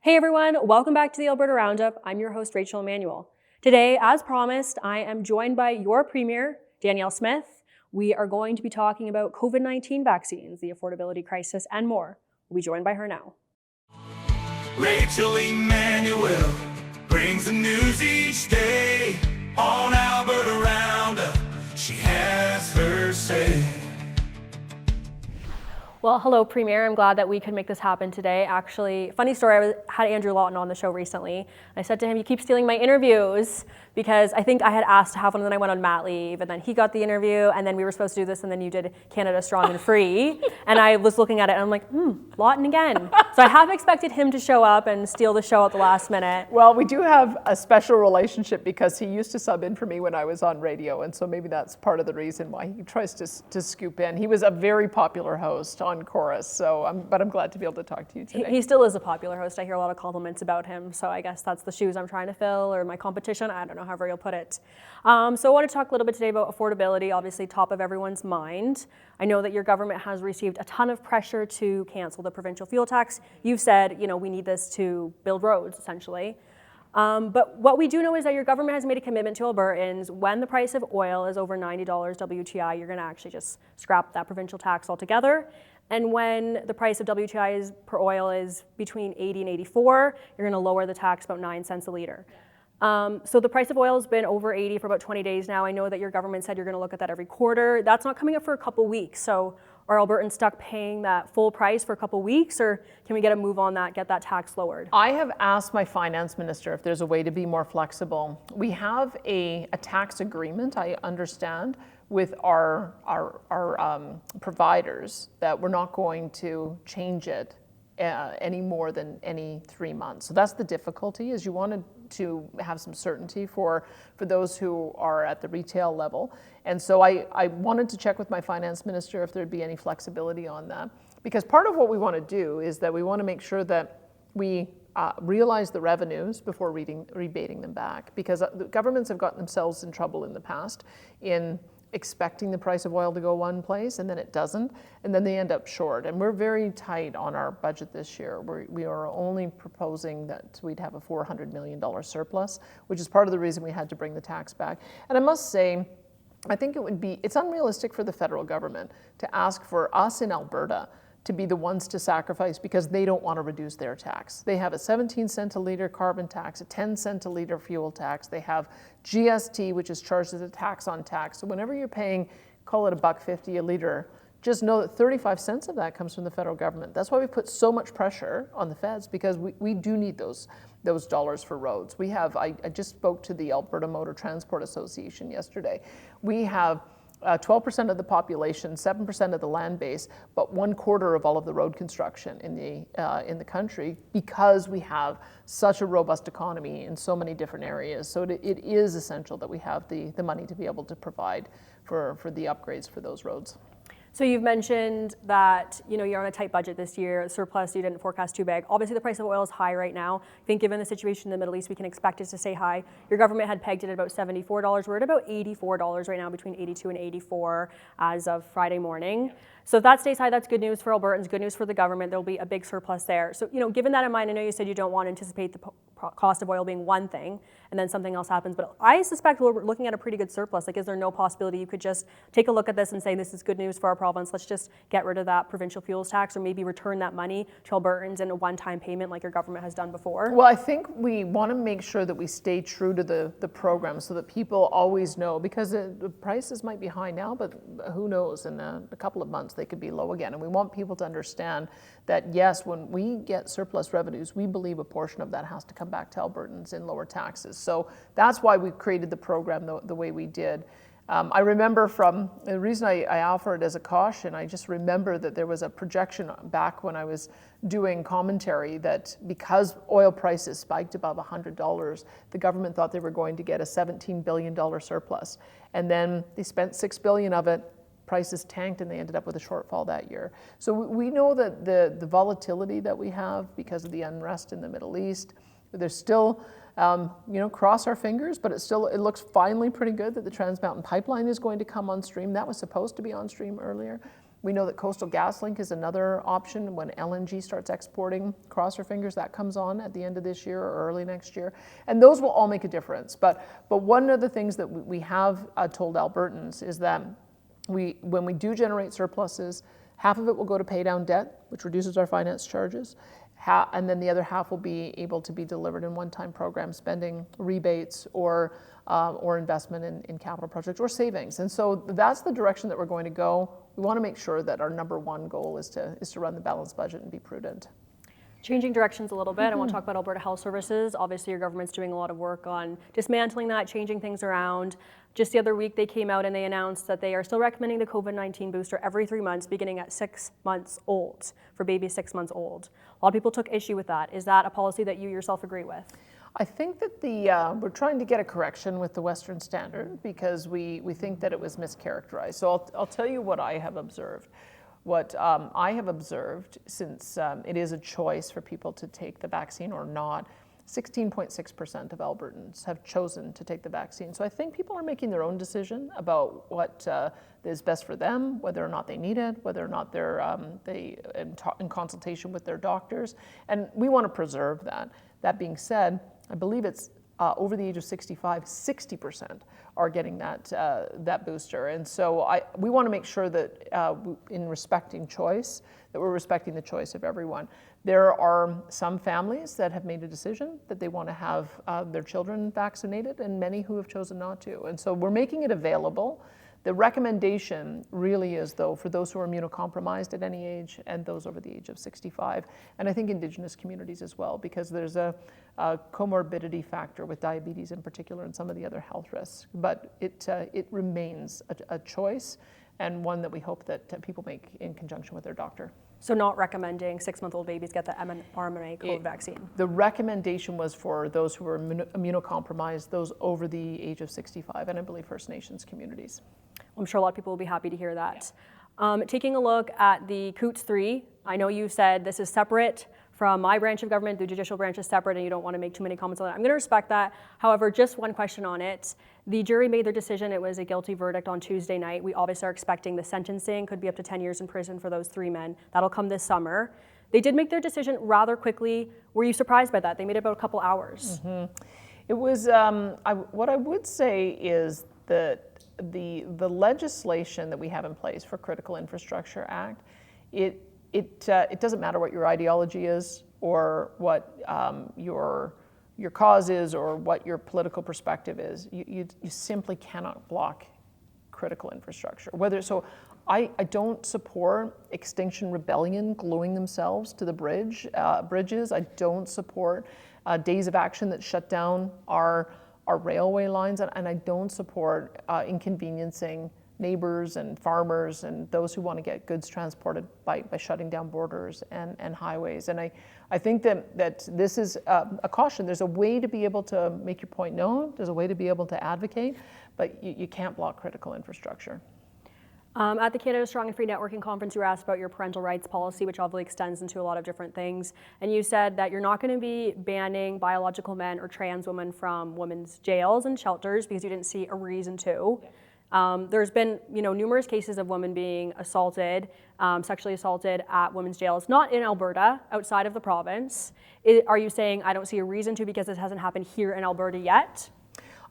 Hey everyone, welcome back to the Alberta Roundup. I'm your host, Rachel Emmanuel. Today, as promised, I am joined by your Premier, Danielle Smith. We are going to be talking about COVID-19 vaccines, the affordability crisis, and more. We'll be joined by her now. Rachel Emmanuel brings the news each day on Alberta Roundup. She has her say. Well, hello, Premier. I'm glad that we could make this happen today. Actually, funny story, I had Andrew Lawton on the show recently. I said to him, you keep stealing my interviews, because I think I had asked to have one, and then I went on mat leave, and then he got the interview, and then we were supposed to do this, and then you did Canada Strong and Free. And I was looking at it, and I'm like, Lawton again. So I have expected him to show up and steal the show at the last minute. Well, we do have a special relationship because he used to sub in for me when I was on radio, and so maybe that's part of the reason why he tries to scoop in. He was a very popular host on Chorus, so but I'm gled to be able to talk to you today. He still is a popular host. I hear a lot of compliments about him, so I guess that's the shoes I'm trying to fill, or my competition. I don't know, however you'll put it. So I want to talk a little bit today about affordability, obviously top of everyone's mind. I know that your government has received a ton of pressure to cancel the provincial fuel tax. You've said, we need this to build roads, essentially. But what we do know is that your government has made a commitment to Albertans. When the price of oil is over $90 WTI, you're going to actually just scrap that provincial tax altogether. And when the price of WTI per oil is between 80 and 84, you're going to lower the tax about 9 cents a litre. So the price of oil has been over 80 for about 20 days now. I know that your government said you're going to look at that every quarter. That's not coming up for a couple weeks. So are Albertans stuck paying that full price for a couple weeks, or can we get a move on that, get that tax lowered? I have asked my finance minister if there's a way to be more flexible. We have a tax agreement, I understand, with our providers that we're not going to change it any more than any 3 months. So that's the difficulty, is you wanted to have some certainty for those who are at the retail level. And so I wanted to check with my finance minister if there'd be any flexibility on that. Because part of what we want to do is that we want to make sure that we realize the revenues before rebating them back. Because the governments have gotten themselves in trouble in the past in expecting the price of oil to go one place, and then it doesn't, and then they end up short. And we're very tight on our budget this year. We are only proposing that we'd have a $400 million surplus, which is part of the reason we had to bring the tax back. And I must say, I think it's unrealistic for the federal government to ask for us in Alberta to be the ones to sacrifice because they don't want to reduce their tax. They have a 17 cent a litre carbon tax, a 10 cent a litre fuel tax. They have GST, which is charged as a tax on tax. So whenever you're paying, call it $1.50 a litre, just know that 35 cents of that comes from the federal government. That's why we put so much pressure on the feds, because we do need those dollars for roads. We have, I just spoke to the Alberta Motor Transport Association yesterday. We have 12% of the population, 7% of the land base, but 1/4 of all of the road construction in the country, because we have such a robust economy in so many different areas. So it is essential that we have the money to be able to provide for the upgrades for those roads. So you've mentioned that you're on a tight budget this year, surplus you didn't forecast too big. Obviously the price of oil is high right now. I think given the situation in the Middle East, we can expect it to stay high. Your government had pegged it at about $74. We're at about $84 right now, between 82 and 84 as of Friday morning. So if that stays high, that's good news for Albertans, good news for the government. There'll be a big surplus there. So given that in mind, I know you said you don't want to anticipate the cost of oil being one thing and then something else happens, but I suspect we're looking at a pretty good surplus. Like, is there no possibility you could just take a look at this and say, this is good news for our province, let's just get rid of that provincial fuels tax, or maybe return that money to Albertans in a one-time payment like your government has done before? Well, I think we want to make sure that we stay true to the program so that people always know, because the prices might be high now, but who knows, in a couple of months they could be low again. And we want people to understand that, yes, when we get surplus revenues, we believe a portion of that has to come back to Albertans in lower taxes. So that's why we created the program the way we did. I remember from the reason I offer it as a caution, I just remember that there was a projection back when I was doing commentary that because oil prices spiked above $100, the government thought they were going to get a $17 billion surplus. And then they spent $6 billion of it, prices tanked, and they ended up with a shortfall that year. So we know that the volatility that we have because of the unrest in the Middle East, there's still, cross our fingers, but it looks finally pretty good that the Trans Mountain Pipeline is going to come on stream. That was supposed to be on stream earlier. We know that Coastal GasLink is another option when LNG starts exporting. Cross our fingers that comes on at the end of this year or early next year. And those will all make a difference. But one of the things that we have told Albertans is that when we do generate surpluses, half of it will go to pay down debt, which reduces our finance charges. And then the other half will be able to be delivered in one-time program spending, rebates, or investment in capital projects or savings. And so that's the direction that we're going to go. We want to make sure that our number one goal is to run the balanced budget and be prudent. Changing directions a little bit, I want to talk about Alberta Health Services. Obviously, your government's doing a lot of work on dismantling that, changing things around. Just the other week, they came out and they announced that they are still recommending the COVID-19 booster every 3 months, beginning at 6 months old, for babies 6 months old. A lot of people took issue with that. Is that a policy that you yourself agree with? I think that we're trying to get a correction with the Western Standard because we think that it was mischaracterized. So I'll tell you what I have observed. What I have observed, since it is a choice for people to take the vaccine or not, 16.6% of Albertans have chosen to take the vaccine. So I think people are making their own decision about what is best for them, whether or not they need it, whether or not they're in consultation with their doctors. And we want to preserve that. That being said, I believe it's over the age of 65, 60% are getting that booster. And so we want to make sure that in respecting choice, that we're respecting the choice of everyone. There are some families that have made a decision that they want to have their children vaccinated, and many who have chosen not to. And so we're making it available. The recommendation really is, though, for those who are immunocompromised at any age and those over the age of 65, and I think Indigenous communities as well, because there's a comorbidity factor with diabetes in particular and some of the other health risks. But it remains a choice, and one that we hope that people make in conjunction with their doctor. So not recommending 6-month-old babies get the mRNA COVID vaccine? The recommendation was for those who were immunocompromised, those over the age of 65, and I believe First Nations communities. I'm sure a lot of people will be happy to hear that. Taking a look at the Coutts III, I know you said this is separate from my branch of government, the judicial branch is separate, and you don't want to make too many comments on that. I'm going to respect that. However, just one question on it. The jury made their decision. It was a guilty verdict on Tuesday night. We obviously are expecting the sentencing could be up to 10 years in prison for those 3 men. That'll come this summer. They did make their decision rather quickly. Were you surprised by that? They made it about a couple hours. Mm-hmm. It was, what I would say is that the legislation that we have in place for Critical Infrastructure Act, it doesn't matter what your ideology is or what your cause is or what your political perspective is. You simply cannot block critical infrastructure. I don't support Extinction Rebellion gluing themselves to the bridges. I don't support days of action that shut down our railway lines, and I don't support inconveniencing neighbors and farmers and those who want to get goods transported by shutting down borders and highways. And I think that this is a caution. There's a way to be able to make your point known. There's a way to be able to advocate, but you can't block critical infrastructure. At the Canada Strong and Free Networking Conference, you were asked about your parental rights policy, which obviously extends into a lot of different things. And you said that you're not going to be banning biological men or trans women from women's jails and shelters because you didn't see a reason to. There's been, numerous cases of women being assaulted, sexually assaulted at women's jails, not in Alberta, outside of the province. Are you saying I don't see a reason to because this hasn't happened here in Alberta yet?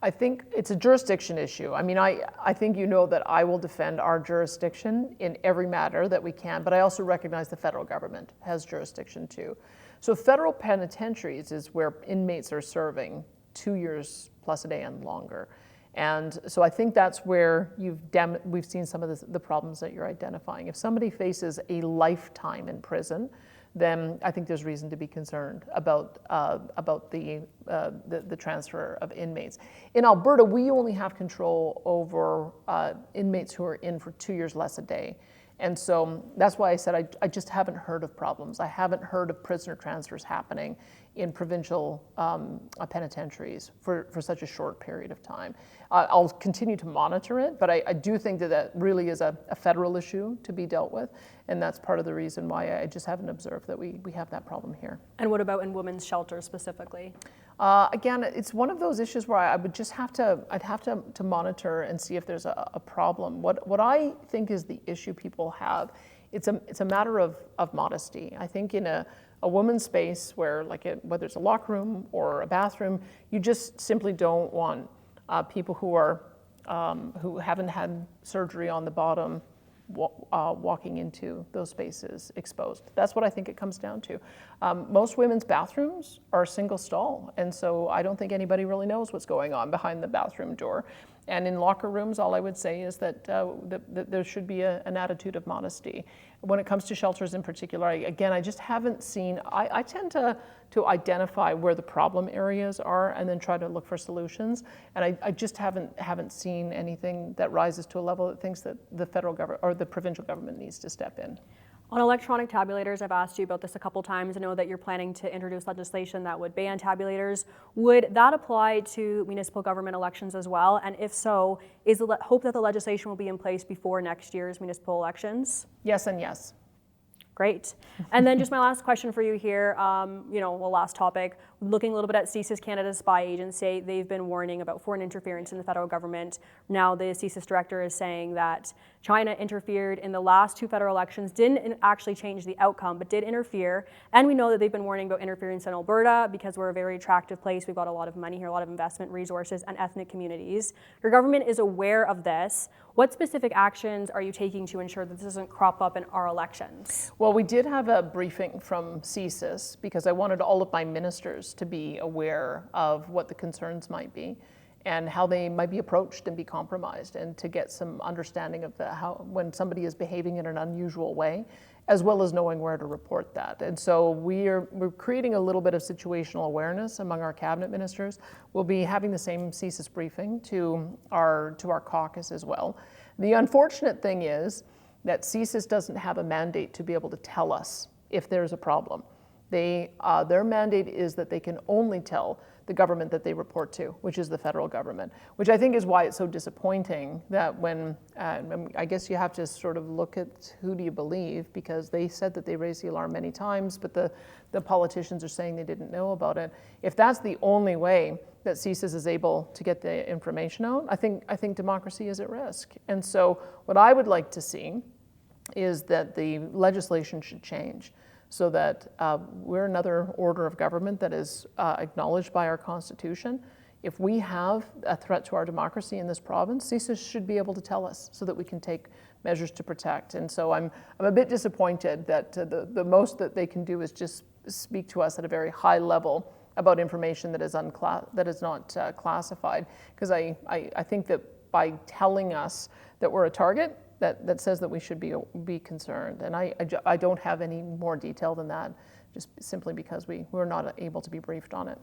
I think it's a jurisdiction issue. I mean, I think you know that I will defend our jurisdiction in every matter that we can, but I also recognize the federal government has jurisdiction too. So federal penitentiaries is where inmates are serving 2 years plus a day and longer. And so I think that's where we've seen some of the problems that you're identifying. If somebody faces a lifetime in prison, then I think there's reason to be concerned about the transfer of inmates. In Alberta, we only have control over inmates who are in for 2 years less a day. And so that's why I said I just haven't heard of problems. I haven't heard of prisoner transfers happening in provincial penitentiaries for such a short period of time. I'll continue to monitor it, but I do think that really is a federal issue to be dealt with, and that's part of the reason why I just haven't observed that we have that problem here. And what about in women's shelters specifically? Again, it's one of those issues where I would just have to, I'd have to monitor and see if there's a problem. What I think is the issue people have, it's a matter of modesty. I think in a woman's space where, whether it's a locker room or a bathroom, you just simply don't want people who haven't had surgery on the bottom walking into those spaces exposed. That's what I think it comes down to. Most women's bathrooms are single stall, and so I don't think anybody really knows what's going on behind the bathroom door. And in locker rooms, all I would say is that there should be an attitude of modesty. When it comes to shelters in particular, I just haven't seen, I tend to identify where the problem areas are and then try to look for solutions. And I just haven't seen anything that rises to a level that thinks that the federal government or the provincial government needs to step in. On electronic tabulators, I've asked you about this a couple times. I know that you're planning to introduce legislation that would ban tabulators. Would that apply to municipal government elections as well? And if so, is the hope that the legislation will be in place before next year's municipal elections? Yes and yes. Great. And then just my last question for you here, last topic, looking a little bit at CSIS Canada's spy agency, they've been warning about foreign interference in the federal government. Now the CSIS director is saying that China interfered in the last 2 federal elections, didn't actually change the outcome, but did interfere. And we know that they've been warning about interference in Alberta because we're a very attractive place. We've got a lot of money here, a lot of investment resources and ethnic communities. Your government is aware of this. What specific actions are you taking to ensure that this doesn't crop up in our elections? Well, we did have a briefing from CSIS because I wanted all of my ministers to be aware of what the concerns might be and how they might be approached and be compromised, and to get some understanding of how when somebody is behaving in an unusual way, as well as knowing where to report that. And so we're creating a little bit of situational awareness among our cabinet ministers. We'll be having the same CSIS briefing to our caucus as well. The unfortunate thing is that CSIS doesn't have a mandate to be able to tell us if there's a problem. Their mandate is that they can only tell the government that they report to, which is the federal government, which I think is why it's so disappointing that when, I guess you have to sort of look at who do you believe, because they said that they raised the alarm many times, but the politicians are saying they didn't know about it. If that's the only way that CSIS is able to get the information out, I think democracy is at risk. And so what I would like to see is that the legislation should change, so that we're another order of government that is acknowledged by our Constitution. If we have a threat to our democracy in this province, CSIS should be able to tell us so that we can take measures to protect. And so I'm a bit disappointed that the most that they can do is just speak to us at a very high level about information that is not classified. Because I think that by telling us that we're a target, that says that we should be concerned. And I don't have any more detail than that, just simply because we're not able to be briefed on it.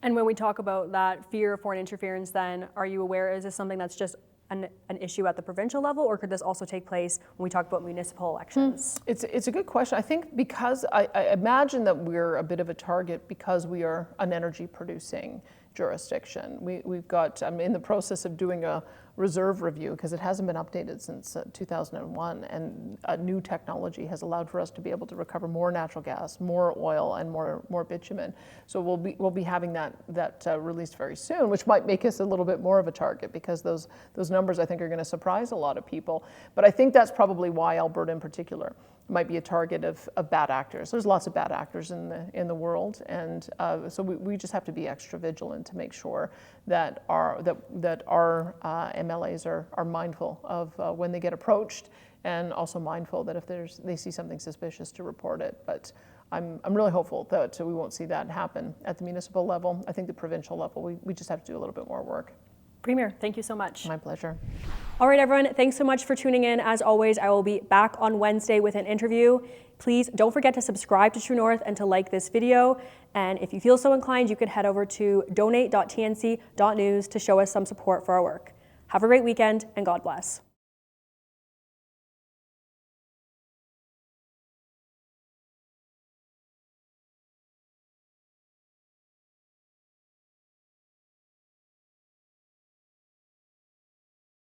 And when we talk about that fear of foreign interference, then are you aware, is this something that's just an issue at the provincial level, or could this also take place when we talk about municipal elections? It's a good question. I think because I imagine that we're a bit of a target because we are an energy producing jurisdiction. We've got, I'm in the process of doing a reserve review because it hasn't been updated since 2001, and a new technology has allowed for us to be able to recover more natural gas, more oil, and more bitumen. So we'll be having that released very soon, which might make us a little bit more of a target, because those numbers I think are going to surprise a lot of people. But I think that's probably why Alberta in particular might be a target of bad actors. There's lots of bad actors in the world, and so we just have to be extra vigilant to make sure that our MLAs are mindful of when they get approached, and also mindful that if they see something suspicious, to report it. But I'm really hopeful that we won't see that happen at the municipal level. I think the provincial level, we just have to do a little bit more work. Premier, thank you so much. My pleasure. All right, everyone, thanks so much for tuning in. As always, I will be back on Wednesday with an interview. Please don't forget to subscribe to True North and to like this video. And if you feel so inclined, you could head over to donate.tnc.news to show us some support for our work. Have a great weekend, and God bless.